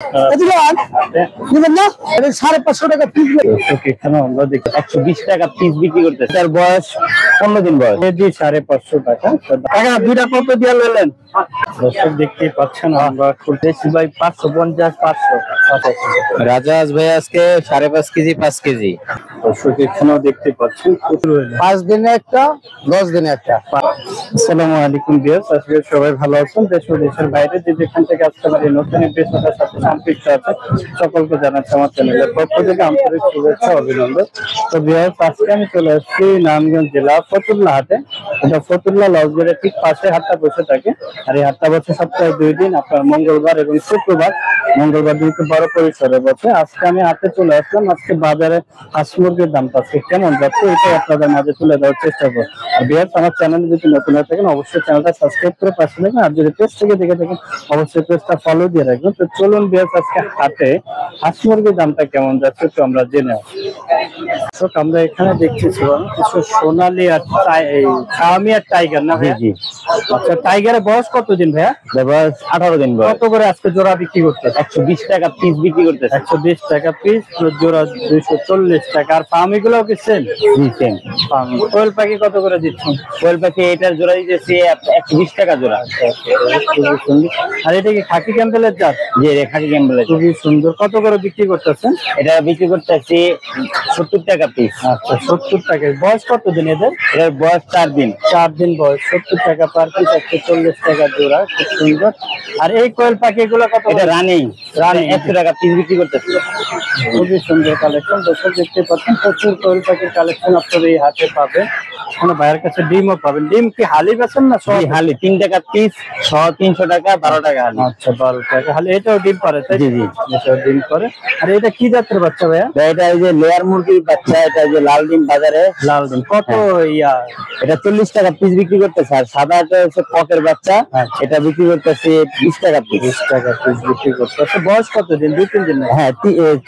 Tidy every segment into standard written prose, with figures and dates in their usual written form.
550 টাকা পিস। আমরা দেখি 120 টাকা পিস বিক্রি করতে। তার বয়স 15 দিন বয়স। 550 টাকা। দুইটা কত দিয়ে নিলেন? দর্শক দেখতে পাচ্ছেন আমরা খুলতেছি ভাই 550 500। রাজাজ ভাই আজকে 5.5 কেজি 5 কেজি। দর্শক এখানেও দেখতে পাচ্ছেন 5 দিনে একটা 10 দিনে একটা। আসসালামু আলাইকুম ভিউয়ার্স, আজকে সবাই ভালো আছেন। দেশ ও দেশের বাইরে যে যেখান থেকে আজকে আমার এই নতুন এপিসোডের সাথে সম্পৃক্ত আছে সকলকে জানাচ্ছি আমার চ্যানেলের পক্ষ থেকে আন্তরিক শুভেচ্ছা অভিনন্দন। তো ভিউয়ার্স, আজকে আমি চলে আসছি নারায়ণগঞ্জ জেলা ফতুল্লা হাটে। এটা ফতুল্লা লজগেটের ঠিক পাশে হাটটা বসে থাকে। আর এই হাটটা বসে সপ্তাহে 2 দিন, আপনার মঙ্গলবার এবং শুক্রবার। মঙ্গলবার দিন একটু বড় পরিসরে বসে। আজকে আমি হাটে চলে আসলাম। আজকে বাজারে হাঁস মুরগির দামটা আজকে কেমন যাচ্ছে এটাই আপনাদের মাঝে তুলে দেওয়ার চেষ্টা করব। আর ভিউয়ার্স, আমার চ্যানেলে যদি নতুন হয়ে থাকেন অবশ্যই চ্যানেলটা সাবস্ক্রাইব করে পাশে থাকবেন। আর যদি পেজ থেকে দেখে থাকেন অবশ্যই পেজটা ফলো দিয়ে রাখবেন। তো চলুন ভিউয়ার্স, আজকে হাটে হাঁস মুরগির দামটা কেমন যাচ্ছে একটু আমরা জেনে আসি। আমরা এখানে দেখছি কিছু সোনালী আর শাওমি আর টাইগার না ভাই? জি। আচ্ছা, টাইগারের বয়স কতদিন ভাইয়া? বয়স 18 দিন বয়স। কত করে আজকে জোড়া বিক্রি করতে? 120 টাকা পিস বিক্রি করতে। 120 টাকা পিস, জোড়া 240 টাকা। আর ফার্মি গুলো কি সেম? জি সেম। কোয়েল পাখি কত করে দিচ্ছেন? কোয়েল পাখি এটার জোড়া দিতেছি 120 টাকা জোড়া। খুবই সুন্দর। আর এটা কি খাকি ক্যাম্পেলের জাত? জি, খাকি ক্যাম্পেলের। খুবই সুন্দর। কত করে বিক্রি করতেছেন? এটা বিক্রি করতেছি 70 টাকা পিস। আচ্ছা, 70 টাকা। বয়স কত দিন এদের? এর বয়স 4 দিন। 4 দিন বয়স। 70 টাকা পার পিস, 140 টাকা জোড়া। খুব সুন্দর। আর এই কোয়েল পাখি গুলো কত? এটা রানিং 100 টাকা পিস বিক্রি করতেছি। খুবই সুন্দর কালেকশন। দর্শক দেখতে পাচ্ছেন প্রচুর কোয়েল পাখির কালেকশন আপনারা এই হাটে পাবেন। এখানে ভাইয়ের কাছে ডিমও পাবেন। ডিম কি হালি বেচেন না সব? হালি 3 টাকা পিস, 300 টাকা, 12 টাকা হালি। আচ্ছা, 12 টাকা হালি। এটাও ডিম পারে তাই? জি জি, এটাও ডিম পারে। আর এটা কি জাতের বাচ্চা ভাইয়া? এটা এই যে লেয়ার মুরগির বাচ্চা। এটা যে লাল ডিম বাজারে লাল ডিম কত? ইয়া এটা 40 টাকা পিস বিক্রি করতেছে। আর সাদাটা হচ্ছে পকের বাচ্চা, এটা বিক্রি করতেছে 20 টাকা পিস। 20 টাকা পিস বিক্রি করতেছে। বয়স কত দিন? 2-3 দিন? হ্যাঁ,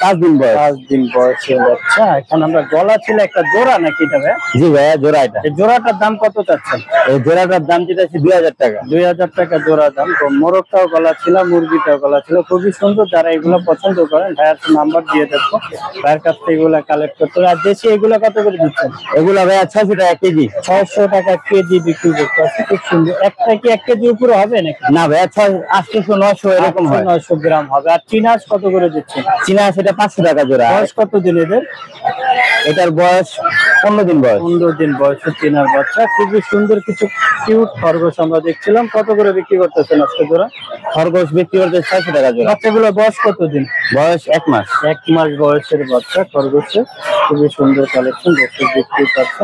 5 দিন বয়স। 5 দিন বয়সের বাচ্চা। এখন আমরা গলা ছিল একটা জোড়া নাকি এটা ভাইয়া? জি ভাইয়া, জোড়া। এটা এই জোড়াটার দাম কত চাচ্ছেন? এই জোড়াটার দাম যেটা 2000 টাকা। 2000 টাকা জোড়া দাম। তো মোরগটাও গলা ছিল, মুরগিটাও গলা ছিল। খুবই সুন্দর। যারা এগুলো পছন্দ করেন ভাইয়ার নাম্বার দিয়ে দেবো, ভাইয়ের কাছ থেকে এগুলা কালেক্ট করতে হবে। আর দেশি এগুলো কত করে দিচ্ছেন? এগুলা ভাইয়া 600 টাকা কেজি। 600 টাকা কেজি বিক্রি করতে আছে। খুব সুন্দর। একটা কি 1 কেজি উপরে হবে নাকি? না ভাইয়া, 800 900 এরকম হয়। 900 গ্রাম হবে। আর চিনাস কত করে দিচ্ছেন? চিনাস এটা 500 টাকা জোড়া। বয়স কত দিন এদের? এটার বয়স 15 দিন বয়স। 15 দিন বয়সে চিনার বাচ্চা। খুবই সুন্দর কিছু কিউট খরগোশ আমরা দেখছিলাম। কত করে বিক্রি করতেছেন আজকে জোড়া? খরগোশ বিক্রি করতে 600 টাকা জোড়া। বাচ্চাগুলো বয়স কত দিন? বয়স 1 মাস। 1 মাস বয়সের বাচ্চা খরগোশের। খুবই সুন্দর কালেকশন দর্শক বিক্রি করছে।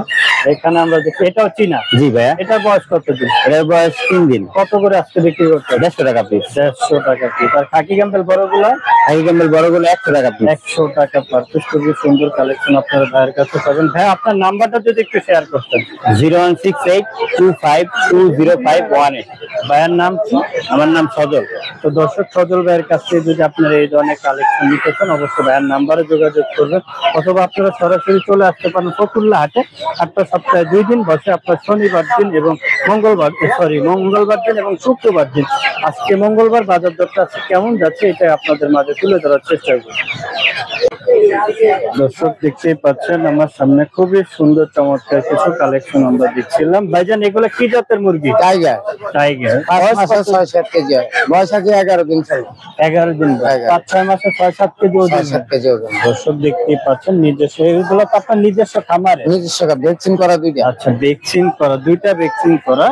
এখানে আমরা দেখি এটাও চীনা। জি ভাইয়া। এটা বয়স কত দিন? এটার বয়স 3 দিন। কত করে আজকে বিক্রি করতে? 150 টাকা পিস। 150 টাকা পিস। আর খাকি ক্যাম্পেল বড়গুলো? খাকি ক্যাম্পেল বড়গুলো 100 টাকা পিস। 100 টাকা পার পিস। খুবই সুন্দর কালেকশন আপনারা ভাইয়ের কাছে পাবেন। ভাই, আপনার নাম্বারটা যদি একটু শেয়ার করতেন। 01682520518। ভাইয়ের নাম কি? আমার নাম সজল। তো দর্শক, সজল ভাইয়ের কাছ থেকে যদি আপনারা এই ধরনের কালেকশন নিতে চান অবশ্যই ভাইয়ের নাম্বারে যোগাযোগ করবেন, অথবা আপনারা সরাসরি চলে আসতে পারেন ফতুল্লা হাটে। হাটটা সপ্তাহে 2 দিন বসে, আপনার শনিবার দিন এবং মঙ্গলবার দিন এবং শুক্রবার দিন। আজকে মঙ্গলবার বাজার দরটা আজকে কেমন যাচ্ছে এটা আপনাদের মাঝে তুলে ধরার চেষ্টা করব। দর্শক দেখতেই পাচ্ছেন আমার সামনে খুবই সুন্দর চমৎকার কিছু কালেকশন আমরা দেখছিলাম। ভাইজান, এগুলো কি জাতের মুরগি? টাইগার। টাইগার। 5 মাসে 6-7 কেজি হয়। বয়স আছে 11 দিন। 11 দিন। 5-6 মাসে 6-7 কেজি ওজন। 7 কেজি ওজন। দর্শক দেখতেই পাচ্ছেন নিজস্ব। এগুলো তো আপনার নিজস্ব খামারে? নিজস্ব ভ্যাকসিন করা 2টা। আচ্ছা, ভ্যাকসিন করা 2টা ভ্যাকসিন করা।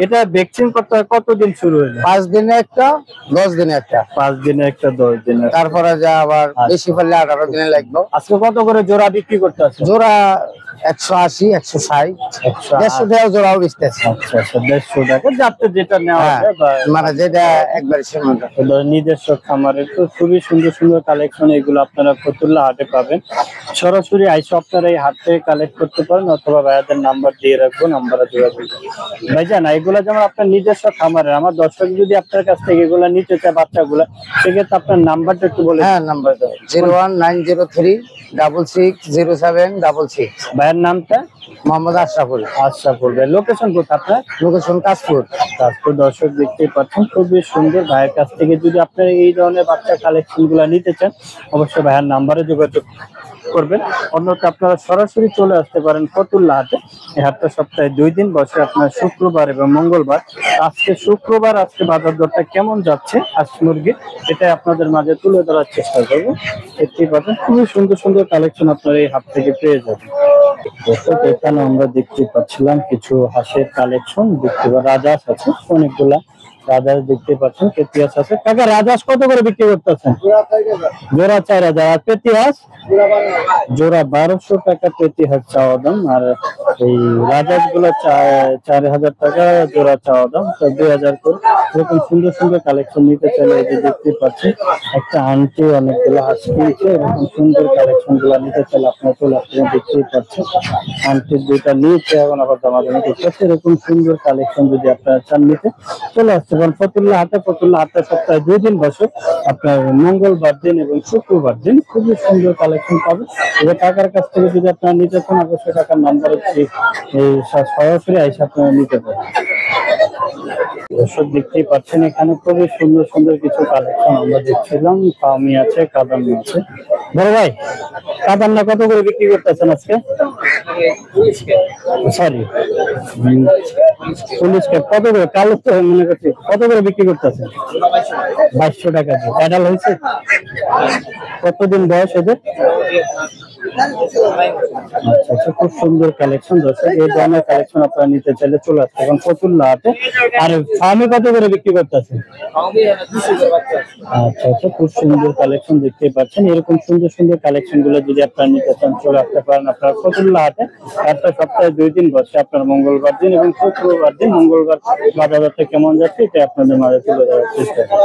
এটা ভ্যাকসিন করতে কতদিন শুরু হলো? 5 দিনে একটা, 10 দিনে একটা। 5 দিনে একটা, 10 দিনে। তারপরে যা আবার বেশি পারলে 18 দিনে লাগবে। আজকে কত করে জোড়া বিক্রি করতে আছে? জোড়া 180, 160, 150 টাকা জোড়াও বেচতেছে। আচ্ছা, 150 টাকা যাতে যেটা নেওয়া যায়, মানে যেটা একবার সীমান্ত। নিজস্ব খামারের। তো খুবই সুন্দর সুন্দর কালেকশন এগুলো আপনারা ফতুল্লা হাটে পাবেন। সরাসরি আইসা আপনারা এই হাট থেকে কালেক্ট করতে পারেন, অথবা ভাইয়াদের নাম্বার দিয়ে রাখবো, নাম্বারে যোগাযোগ করুন। ভাইজান এগুলা যেমন আপনার নিজস্ব খামারের, আমার দর্শক যদি আপনার কাছ থেকে এগুলা নিতে চায় বাচ্চাগুলা, সেক্ষেত্রে আপনার নাম্বারটা একটু বলে। হ্যাঁ, নাম্বার 01903660766। ভাইয়ের নামটা? মোহাম্মদ আশরাফুল। আশরাফুল ভাই। লোকেশন কোথায় আপনার? লোকেশন কাশপুর। তারপর দর্শক দেখতেই পাচ্ছেন খুবই সুন্দর। ভাইয়ের কাছ থেকে যদি আপনারা এই ধরনের বাচ্চা কালেকশন গুলা নিতে চান, অবশ্যই ভাইয়ের নাম্বারে যোগাযোগ করবেন। অন্যথা আপনারা সরাসরি চলে আসতে পারেন ফতুল্লা হাটে। এই হাটটা সপ্তাহে 2 দিন বসে, আপনার শুক্রবার এবং মঙ্গলবার। আজকে শুক্রবার, আজকে বাজার দরটা কেমন যাচ্ছে হাঁস মুরগি, এটাই আপনাদের মাঝে তুলে ধরার চেষ্টা করবো। দেখতেই পাচ্ছেন খুবই সুন্দর সুন্দর কালেকশন আপনারা এই হাট থেকে পেয়ে যাবেন। দর্শক এখানে আমরা দেখতে পাচ্ছিলাম কিছু হাঁসের কালেকশন, দেখতে রাজহাঁস আছে অনেকগুলা। রাজহাঁস দেখতে পাচ্ছেন, পেতিয়াস আছে। কাকা রাজহাঁস কত করে বিক্রি করতেছেন? জোড়া 4000। আর পেতিয়াস জোড়া 1200 টাকা পেতিয়াস চাওয়া দাম। আর এই রাজহাঁস গুলো 4000 টাকা জোড়া চাওয়া দাম, 2000 করে। এরকম সুন্দর সুন্দর কালেকশন নিতে চাইলে এই যে দেখতে পাচ্ছেন একটা আন্টি অনেকগুলো হাঁস কিনছে। এরকম সুন্দর কালেকশন গুলো নিতে চাইলে আপনার চলে আসবেন। দেখতেই পাচ্ছেন আন্টি দুইটা নিয়েছে, এখন আবার দামাদামি করতেছে। এরকম সুন্দর কালেকশন যদি আপনারা চান নিতে, চলে আসতে পারেন ফতুল্লা হাটে। ফতুল্লা হাটে সপ্তাহে 2 দিন বসে, আপনার মঙ্গলবার দিন এবং শুক্রবার দিন। খুবই সুন্দর কালেকশন পাবে। এবার টাকার কাছ থেকে যদি আপনারা নিতে চান, অবশ্যই টাকার নাম্বার হচ্ছে সরাসরি এসে আপনারা নিতে পারেন। দর্শক দেখতেই পাচ্ছেন এখানে খুবই সুন্দর সুন্দর কিছু কালেকশন আমরা দেখছিলাম। পামি আছে, কাদান্না আছে। বড় ভাই, কাদান্না কত করে বিক্রি করতেছেন আজকে? সরি, 40 কত করে? কালো তো মনে করছি। কত করে বিক্রি করতেছেন? 2200 টাকা। অ্যাডাল হয়েছে? কতদিন বয়স এদের? আচ্ছা আচ্ছা, খুব সুন্দর কালেকশন। দর্শক এই ধরনের কালেকশন আপনারা নিতে চাইলে চলে আসতে এখন ফতুল্লা হাটে। আর ফার্মে কত করে বিক্রি করতেছেন? আচ্ছা আচ্ছা, খুব সুন্দর কালেকশন দেখতে পাচ্ছেন। এরকম সুন্দর সুন্দর কালেকশন গুলো যদি আপনারা নিতে চান, চলে আসতে পারেন আপনারা ফতুল্লা হাটে। একটা সপ্তাহে 2 দিন বসে, আপনার মঙ্গলবার দিন এবং শুক্রবার দিন। মঙ্গলবার বাজারটা কেমন যাচ্ছে এটা আপনাদের মাঝে তুলে ধরার চেষ্টা করব।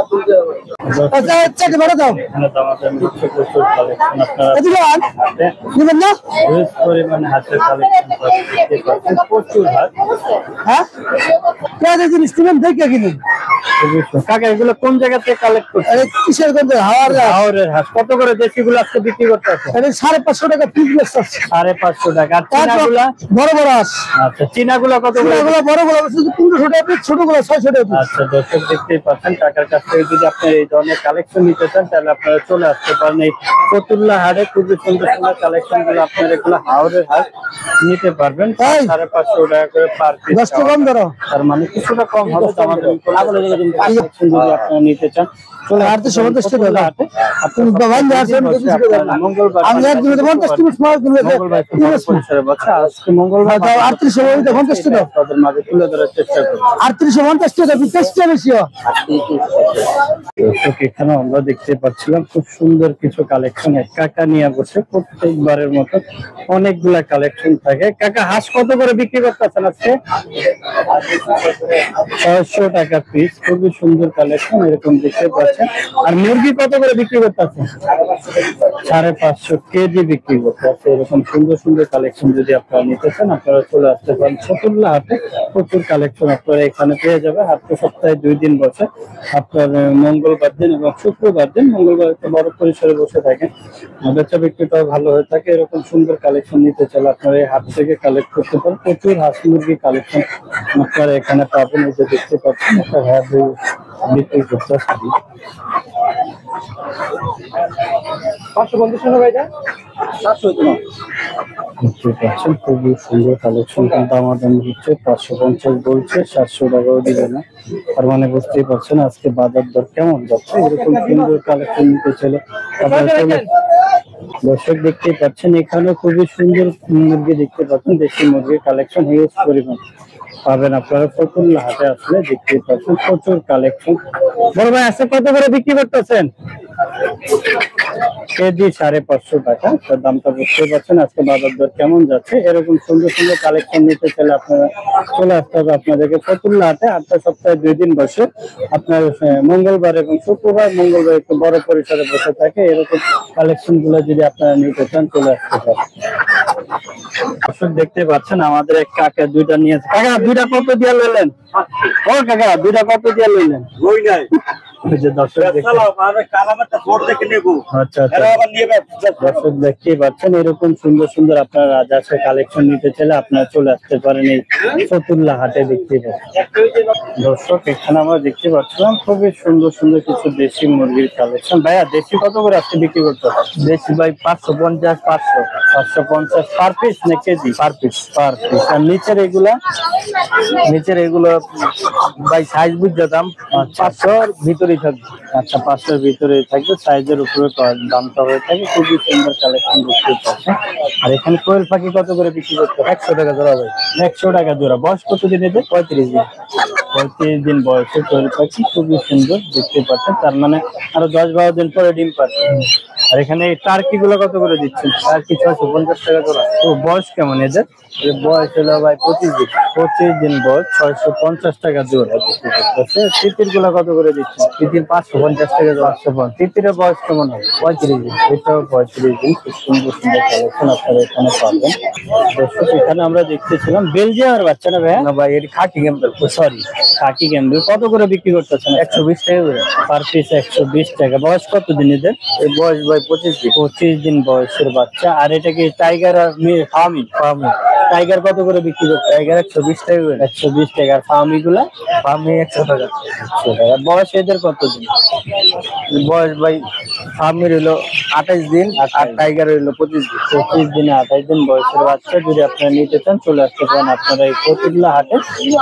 প্রচুর কালেকশন আপনারা পরিমাণে হাতের কালেকশন প্রচুর হাত। হ্যাঁ, কাকা এগুলো কোন জায়গা থেকে কালেক্ট করছে? কিশোরগঞ্জের হাওরের হাঁস। কত করে দেশিগুলো আজকে বিক্রি করতে আছে? 550 টাকা পিস বেচছে। 550 টাকা। আর চীনাগুলা? বড় বড় হাঁস। আচ্ছা, চীনাগুলা কত করে? চীনাগুলা বড় বড় 1500 টাকা পিস, ছোটগুলো 600 টাকা পিস। আচ্ছা দর্শক দেখতেই পাচ্ছেন, টাকার কাছ থেকে যদি আপনি এই ধরনের কালেকশন নিতে চান, তাহলে আপনারা চলে আসতে পারেন এই ফতুল্লা হাটে। খুবই সুন্দর সুন্দর কালেকশন গুলো আপনারা এগুলো হাওরের হাঁস নিতে পারবেন। 550 টাকা করে পার পিস। 10 টাকা কম ধরো, তার মানে কিছুটা কম হবে। আমাদের কালেকশন যদি আপনারা নিতে চান, চলে আসতে সন্তুষ্ট হলে হাটে। আপনি বাবান আসেন মঙ্গলবার। আমি একদিন 50 টাকা স্মার্ট দিলে মঙ্গলবার পরিসরে বসে। আজকে মঙ্গলবার 3850 টাকা তাদের মাঝে তুলে ধরার চেষ্টা করব। 3850 টাকা বিকাশ রেশিও। দর্শক এখানে আমরা দেখতে পাচ্ছিলাম খুব সুন্দর কিছু কালেকশন। এক কাকা নিয়ে বসে প্রত্যেকবারের মতো অনেকগুলা কালেকশন থাকে। কাকা হাঁস কত করে বিক্রি করতেছেন আজকে? 600 টাকা পিস। খুবই সুন্দর কালেকশন, এরকম দেখতে পাচ্ছেন। আর মুরগি কত করে বিক্রি করতেছেন? 550 কেজি বিক্রি করতেছে। এরকম সুন্দর সুন্দর কালেকশন যদি আপনারা নিতে চান, আপনারা চলে আসতে পারেন ফতুল্লা হাটে। প্রচুর কালেকশন আপনারা এখানে পেয়ে যাবে। হাটটা সপ্তাহে 2 দিন বসে, আপনার মঙ্গলবার দিন এবং শুক্রবার দিন। মঙ্গলবার একটা বড় পরিসরে বসে থাকেন, বেচা বিক্রিটাও ভালো হয়ে থাকে। এরকম সুন্দর কালেকশন নিতে চাইলে আপনারা এই হাট থেকে কালেক্ট করতে পারেন। প্রচুর হাঁস মুরগি কালেকশন আপনারা এখানে পাবেন। এই যে দেখতে পাচ্ছেন একটা হাট বিক্রি করতে। 550 টাকা এটা 700 টাকা। দেখতে পাচ্ছেন খুবই সুন্দর কালেকশন। দামাদামি হচ্ছে, 550 বলছে, 700 টাকাও দিবে না। তার মানে বুঝতেই পারছেন আজকে বাজার দর কেমন যাচ্ছে। এরকম সুন্দর কালেকশন নিতে চাইলে দর্শক দেখতেই পাচ্ছেন এখানে খুবই সুন্দর মুরগি দেখতে পাচ্ছেন। দেশি মুরগির কালেকশন হিউজ পরিমাণ পাবেন আপনারা ফতুল্লা হাটে আসলে। দেখতেই পাচ্ছেন প্রচুর কালেকশন। বড় ভাই আজকে কত করে বিক্রি করতেছেন? কেজি 550 টাকা। তার দামটা বুঝতে পারছেন আজকে বাজার দর কেমন যাচ্ছে। এরকম সুন্দর সুন্দর কালেকশন নিতে চাইলে আপনারা চলে আসতে হবে আপনাদেরকে ফতুল্লা হাটে। হাটটা সপ্তাহে 2 দিন বসে, আপনার মঙ্গলবার এবং শুক্রবার। মঙ্গলবার একটু বড় পরিসরে বসে থাকে। এরকম কালেকশন গুলো যদি আপনারা নিতে চান চলে আসতে পারেন। দর্শক দেখতে পাচ্ছেন আমাদের এক কাকা দুইটা নিয়েছে। কাকা দুইটা কত দিয়ে লইলেন? ও কাকা দুইটা কত দিয়ে লইলেন? ওই যে দর্শক দর্শক দেখতেই পাচ্ছেন এরকম সুন্দর সুন্দর আপনারা রাজহাঁসের কালেকশন নিতে চাইলে আপনারা চলে আসতে পারেন এই ফতুল্লা হাটে। দেখতে পাচ্ছেন দর্শক এখানে আমরা দেখতে পাচ্ছিলাম খুবই সুন্দর সুন্দর কিছু দেশি মুরগির কালেকশন। ভাইয়া দেশি কত করে আজকে বিক্রি করতে? দেশি ভাই 550 550 পার পিস না কেজি? Per piece. আর নিচের এগুলো ভাই সাইজ বুঝতে দাম 500 ভিতরেই থাকবে। আচ্ছা 500-র ভিতরে থাকবে, সাইজের উপরে দামটা হয়ে থাকে। খুবই সুন্দর কালেকশন দেখতে পাচ্ছেন। আর এখানে কোয়েল পাখি কত করে বিক্রি করতে? 100 টাকা জোড়া ভাই। 100 টাকা জোড়া। বয়স কতদিন এদের? 35 দিন। 35 দিন বয়সে কোয়েল পাখি, খুবই সুন্দর দেখতে পাচ্ছেন। তার মানে আরো 10-12 দিন পরে ডিম পাবে। আর এখানে এই টার্কি গুলো কত করে দিচ্ছেন? টার্কি 650 টাকা জোড়া। তো বয়স কেমন এদের? এর বয়স হলো ভাই 25 দিন। 25 দিন বয়স, 650 টাকা জোড়া বিক্রি করতেছে। তিতির গুলো কত করে দিচ্ছেন? তিতির 550 টাকা জোড়া। 550। তিতিরের বয়স কেমন হবে? 35 দিন। এটাও 35 দিন। খুব সুন্দর সুন্দর কালেকশন আপনারা এখানে পাবেন। দর্শক এখানে আমরা দেখতেছিলাম বেলজিয়ামের বাচ্চা না ভাইয়া? না ভাই এর খাকি ক্যাম্পেল। সরি খাকি ক্যাম্বেল। কত করে বিক্রি করতেছেন? 120 টাকা করে। পার পিস 120 টাকা। বয়স কত দিন এদের? এর বয়স ভাই 25 দিন। 25 দিন বয়সের বাচ্চা। আর এটা কি টাইগার আর ফার্মি? টাইগার কত করে বিক্রি করতে? টাইগার 120 টাকা করে। 120 টাকা। আর ফার্মি গুলা? ফার্মি 100 টাকা। 100 টাকা। বয়স এদের কত দিন? বয়স ভাই ফার্মির হলো 28 দিন আর টাইগার হলো 25 দিন। 25 দিনে 28 দিন বয়সের বাচ্চা যদি আপনারা নিতে চান চলে আসতে পারেন আপনারা এই ফতুল্লা হাটে।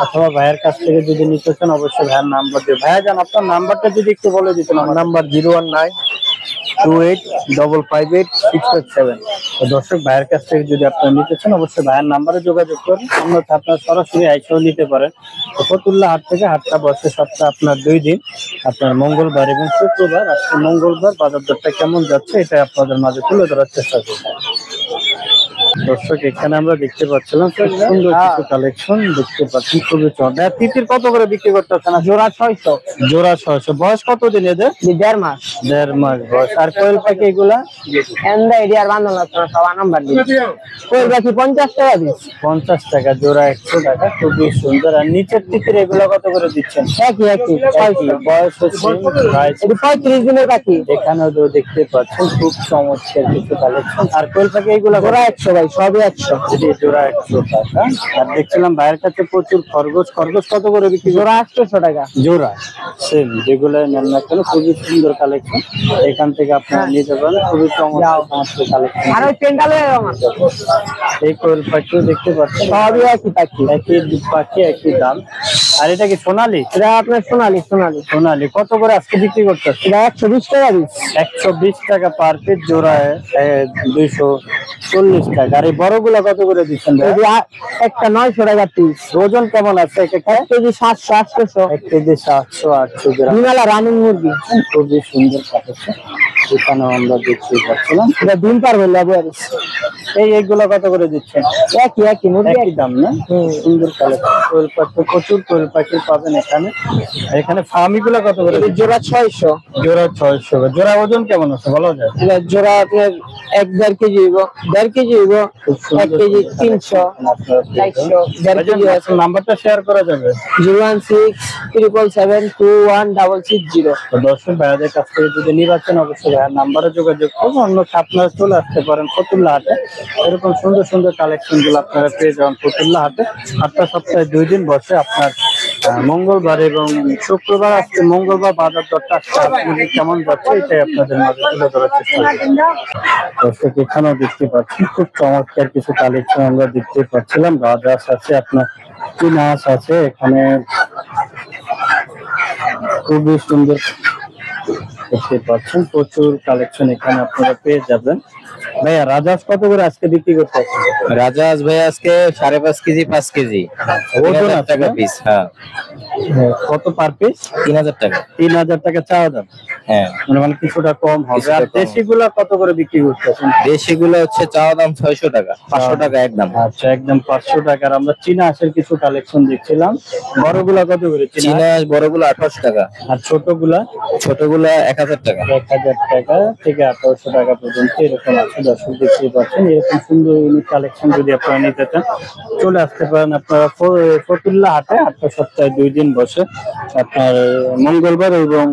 অথবা ভাইয়ের কাছ থেকে যদি নিতে চান অবশ্যই ভাইয়ের নাম্বার দিয়ে। ভাইয়া জান আপনার নাম্বারটা যদি একটু বলে দিতেন। আমার নাম্বার 01928585657। তো দর্শক ভাইয়ের কাছ থেকে যদি আপনারা নিতে চান অবশ্যই ভাইয়ের নাম্বারে যোগাযোগ করুন। অন্যথা আপনারা সরাসরি আইসাও নিতে পারেন। তো ফতুল্লা হাট থেকে হাটটা বসে সপ্তাহে আপনার 2 দিন, আপনার মঙ্গলবার এবং শুক্রবার। আজকে মঙ্গলবার বাজার দরটা কেমন যাচ্ছে এটা আপনাদের মাঝে তুলে ধরার চেষ্টা করব। দর্শক এখানে আমরা দেখতে পাচ্ছিলাম সুন্দর কিছু কালেকশন দেখতে পাচ্ছি, খুবই চমৎকার। তিতির কত করে বিক্রি করতেছেন? জোড়া 600। জোড়া 600। বয়স কত দিন এদের? 1.5 মাস। 1.5 মাস বয়স। আর কোয়েল পাখি এগুলা? এন্ডা এরিয়ার বান্দা না সব নাম্বার দিন। কোয়েল পাখি 50 টাকা দিন। 50 টাকা জোড়া, 100 টাকা। খুবই সুন্দর। আর নিচের তিতির এগুলো কত করে দিচ্ছেন? একই 600। বয়স হচ্ছে প্রায় 35 দিনের পাখি। এখানেও দেখতে পাচ্ছেন খুব চমৎকার কিছু কালেকশন। আর কোয়েল পাখি এগুলো জোড়া 100 ভাই, সবই 100। জোড়া 100 টাকা। আর দেখছিলাম ভাইয়ের কাছে প্রচুর খরগোশ। খরগোশ কত করে বিক্রি? জোড়া 800 টাকা জোড়া সেম যেগুলো নেন না কেন, খুবই সুন্দর কালেকশন। এখান থেকে আপনারা নিতে পারেন। খুবই চমৎকার কালেকশন। আর ওই পেন্ডালের আমার এই কোয়েল পাখিও দেখতে পাচ্ছেন, সবই একই পাখি। একই পাখি একই দাম। আর এটা কি সোনালি? এটা আপনার সোনালি। সোনালি কত করে আজকে বিক্রি করতেছে? এটা 120 টাকা পিস। 120 টাকা পার পিস। জোড়ায় 240 টাকা। আর এই বড়গুলা কত করে দিচ্ছেন? একটা 900 টাকা পিস। ওজন কেমন আছে? 1 কেজি 700-800। 1 কেজি 700-800 গ্রাম। হিমালয় রানিং মুরগি। খুবই সুন্দর কালেকশন এখানে আমরা দেখতে পাচ্ছিলাম। এটা ডিম পারবে লেবার। এইগুলো কত করে দিচ্ছেন? একই মুরগি একই দাম না? সুন্দর কালেকশন। কোয়েল পাখি প্রচুর কোয়েল পাখি পাবেন এখানে। আর এখানে ফার্মি গুলা কত করে? জোড়া 600। জোড়া 600। জোড়া ওজন কেমন আছে বলা যায়? এটা জোড়া আপনার 1-1.5 কেজি হইব, 1.5 কেজি হইব, 1 কেজি 300, 400, 1.5 কেজি আছে। নাম্বারটা শেয়ার করা যাবে? 016-777-21660। দর্শক ভাইয়াদের কাছ থেকে যদি নির্বাচন অবশ্যই ভাইয়ার নাম্বারে যোগাযোগ করবো। অন্যথা আপনারা চলে আসতে পারেন ফতুল্লা হাটে। এরকম সুন্দর সুন্দর কালেকশন গুলো আপনারা পেয়ে যাবেন ফতুল্লা হাটে। হাটটা সপ্তাহে 2 দিন বসে, আপনার মঙ্গলবার এবং শুক্রবার। আজকে মঙ্গলবার বাজার দরটা কেমন যাচ্ছে এটাই আপনাদের মাঝে তুলে ধরার চেষ্টা করছি। দর্শক এখানেও দেখতে পাচ্ছি খুব চমৎকার কিছু কালেকশন আমরা দেখতে পাচ্ছিলাম। রাজহাঁস আছে, আপনার চীনা হাঁস আছে এখানে, খুবই সুন্দর দেখতে পাচ্ছেন। প্রচুর কালেকশন এখানে আপনারা পেয়ে যাবেন। ভাইয়া রাজহাঁস কত করে আজকে বিক্রি করতে আছেন? রাজহাঁস ভাই আজকে 5.5 কেজি 5 কেজি। ওজন টাকা পিস। হ্যাঁ কত পার পিস? 3000 টাকা। 3000 টাকা চাওয়া দাম। হ্যাঁ, মানে কিছুটা কম হবে। কিছুটা আর কম হবে। দেশিগুলা কত করে বিক্রি করতেছেন? দেশিগুলো হচ্ছে চাওয়া দাম 600 টাকা, 500 টাকা একদম। আচ্ছা, একদম 500 টাকার। আমরা চীনা হাঁসের কিছু কালেকশন দেখছিলাম। বড়গুলা কত করে? চীনা বড়গুলো 1800 টাকা, আর ছোটগুলা? ছোটগুলো 1000 টাকা। 1000 টাকা থেকে 1800 টাকা পর্যন্ত এরকম আছে। দর্শক দেখতেই পাচ্ছেন, এরকম সুন্দর ইউনিক কালেকশন যদি আপনারা নিতে চান চলে আসতে পারেন আপনারা ফতুল্লা হাটে। হাটটা সপ্তাহে 2 দিন বসে, আপনার মঙ্গলবার এবং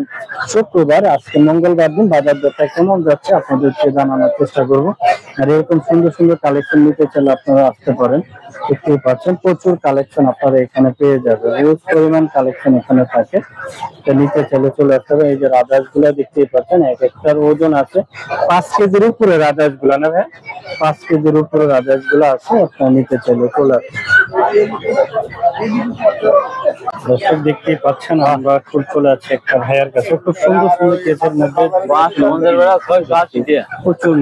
শুক্রবার। আজকে মঙ্গলবার দিন বাজার দরটা কেমন যাচ্ছে আপনাদেরকে জানানোর চেষ্টা করব। আর এরকম সুন্দর সুন্দর কালেকশন নিতে চাইলে আপনারা আসতে পারেন। দেখতেই পাচ্ছেন প্রচুর কালেকশন আপনারা এখানে পেয়ে যাবেন, হিউজ পরিমাণ কালেকশন এখানে থাকে। তো নিতে চাইলে চলে আসতে হবে। এই যে রাজহাঁস গুলা দেখতেই পাচ্ছেন, এক একটার ওজন আছে 5 কেজির উপরে। রাজহাঁস গুলা না ভাই? 5 কেজির উপরে রাজহাঁস গুলা আছে, আপনারা নিতে চাইলে চলে আসতে। দর্শক দেখতেই পাচ্ছেন, আমরা খুব চলে যাচ্ছি একটা ভাইয়ার কাছে। খুব সুন্দর সুন্দর কেসের মধ্যে প্রচুর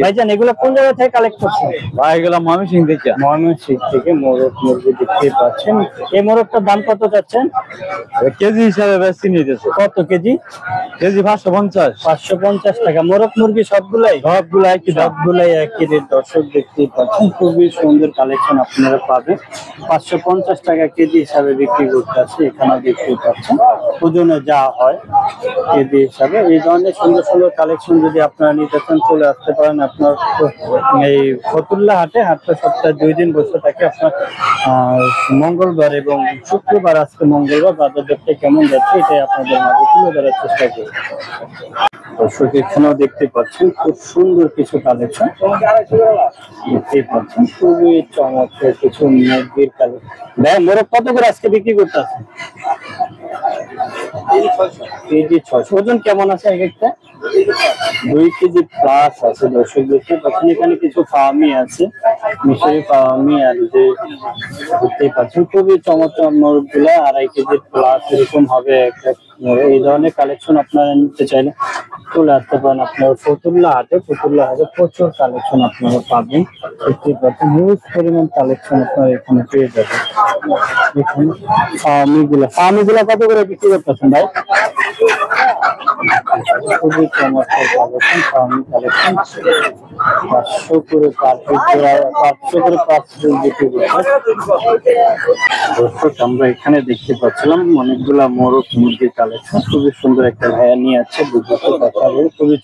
ভাইজান। এগুলো কোন জায়গা থেকে কালেক্ট করছেন? ভাই এগুলো ময়মনসিংহ থেকে। ময়মনসিংহ থেকে মোরগ মুরগি দেখতেই পাচ্ছেন। এই মোরগটার দাম কত চাচ্ছেন? কেজি হিসাবে বেশি নিতেছে। কত কেজি? কেজি 550। 550 টাকা। মোরগ মুরগি সবগুলাই সবগুলাই একই রেট। দর্শক দেখতেই পাচ্ছেন, খুবই সুন্দর কালেকশন আপনারা পাবেন। 550 টাকা কেজি হিসাবে বিক্রি করতে আছে। এখানে দেখতেই পাচ্ছেন ওজনে যা হয় কেজি হিসাবে। এই ধরনের সুন্দর সুন্দর কালেকশন যদি আপনারা নিতে চান চলে আসতে পারেন আপনার এই ফতুল্লা হাটে। হাটটা সপ্তাহে 2 দিন বসে থাকে আপনার মঙ্গলবার এবং শুক্রবার। আজকে মঙ্গলবার বাজার দরটা কেমন যাচ্ছে এটাই আপনাদের মাঝে তুলে ধরার চেষ্টা করি। দর্শক এখানেও দেখতে পাচ্ছেন খুব সুন্দর কিছু কালেকশন দেখতেই পাচ্ছেন, খুবই চমৎকার কিছু মুরগির কালেকশন। ভাই মোরগ কত করে আজকে বিক্রি করতে আছে? কেজি 600। ওজন কেমন আছে এক একটা? 2 কেজি প্লাস আছে। দর্শক দেখতে পাচ্ছেন এখানে কিছু ফার্মি আছে, মিশরি ফার্মি। আর যে দেখতেই পাচ্ছেন খুবই চমৎকার মোরগ গুলা 2.5 কেজি প্লাস এরকম হবে একটা। এই ধরনের কালেকশন আপনারা নিতে চাইলে চলে আসতে পারেন আপনার ফতুল্লা হাটে। ফতুল্লা হাটে প্রচুর কালেকশন আপনারা পাবেন। দেখতেই পাচ্ছেন হিউজ পরিমাণ কালেকশন আপনারা এখানে পেয়ে যাবেন। এখানে ফার্মিগুলা কত করে বিক্রি করতেছেন ভাই? খুবই চমৎকার কালেকশন, ফার্মি কালেকশন। 500 করে পার পিস, 500 করে পার পিস বিক্রি করতে। দর্শক আমরা এখানে দেখতে পাচ্ছিলাম অনেকগুলা মোরগ মুরগির কালেকশন। খুবই সুন্দর একটা ভাইয়া নিয়ে আছে, বুঝতে কথা বলে খুবই।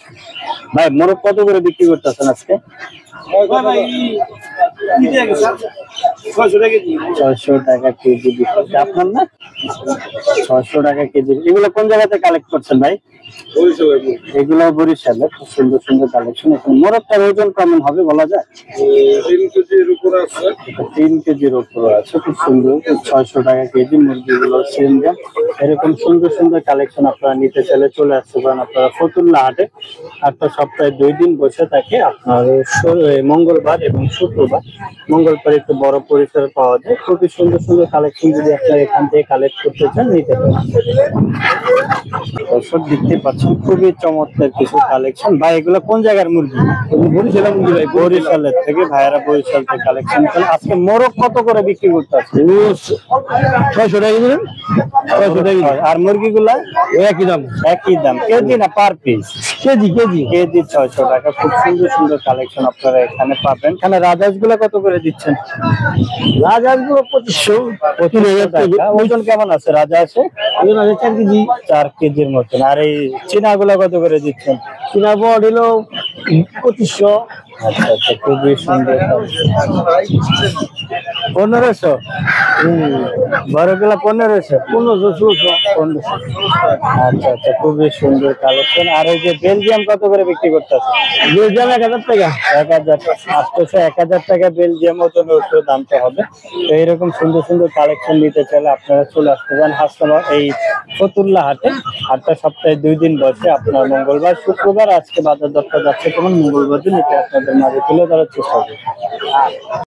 ভাই মোরগ কত করে বিক্রি করতেছেন আজকে? 600 টাকা কেজি বিক্রি। আপনার না 600 টাকা কেজি। এগুলো কোন জায়গাতে কালেক্ট করছেন ভাই? এগুলো বরিশালে। খুব সুন্দর সুন্দর কালেকশন। এখানে মোরগটার ওজন কেমন হবে বলা যায়? 3 কেজির উপরে আছে। 3 কেজির উপরে আছে। খুব সুন্দর। 600 টাকা কেজি মুরগিগুলো সেম দাম। এরকম সুন্দর সুন্দর কালেকশন আপনারা নিতে চাইলে চলে আসতে পারেন আপনারা ফতুল্লা হাটে। হাটটা সপ্তাহে 2 দিন বসে থাকে আপনার মঙ্গলবার এবং শুক্রবার। মঙ্গলবার একটু বড় পরিসরে পাওয়া যায়। খুবই সুন্দর সুন্দর কালেকশন যদি আপনারা এখান থেকে কালেক্ট করতে চান নিতে পারেন। দর্শক দেখতে পাচ্ছেন খুবই চমৎকার কিছু কালেকশন। ভাই এগুলো কোন জায়গার মুরগি? বরিশালের মুরগি ভাই। বরিশালের থেকে ভাইয়ারা বরিশাল থেকে কালেকশন করেন। আজকে মোরগ কত করে বিক্রি করতে আছে? 600 টাকা দিলেন। 600 টাকা। আর মুরগিগুলা একই দাম? একই দাম। কেজি না পার পিস? কেজি। কেজি 600 টাকা। খুব সুন্দর সুন্দর কালেকশন আপনারা এখানে পাবেন। এখানে রাজহাঁস গুলা কত করে দিচ্ছেন? রাজহাঁস গুলো 2500 টাকা। ওজন কেমন আছে রাজহাঁসে? ওজন আছে 4 কেজি। 4 কেজির মতন। আর এই চীনা গুলা কত করে দিচ্ছেন? চীনা বড় হলো 2500। আচ্ছা আচ্ছা, খুবই সুন্দর। 1500। বড়গুলা 1500। 1500। আচ্ছা আচ্ছা, খুবই সুন্দর কালেকশন। আর এই যে বেলজিয়াম কত করে বিক্রি করতেছে? বেলজিয়াম 1000 টাকা। 1000। 1000 টাকা বেলজিয়াম। ওজন একটু দামটা হবে। তো এইরকম সুন্দর সুন্দর কালেকশন নিতে চাইলে আপনারা চলে আসতে পারেন হাসপাতাল এই ফতুল্লা হাটে। হাটটা সপ্তাহে 2 দিন বসে আপনার মঙ্গলবার শুক্রবার। আজকে বাজার দরটা যাচ্ছে কেমন মঙ্গলবার দিন, এটা আপনাদের মাঝে তুলে ধরার চেষ্টা করি।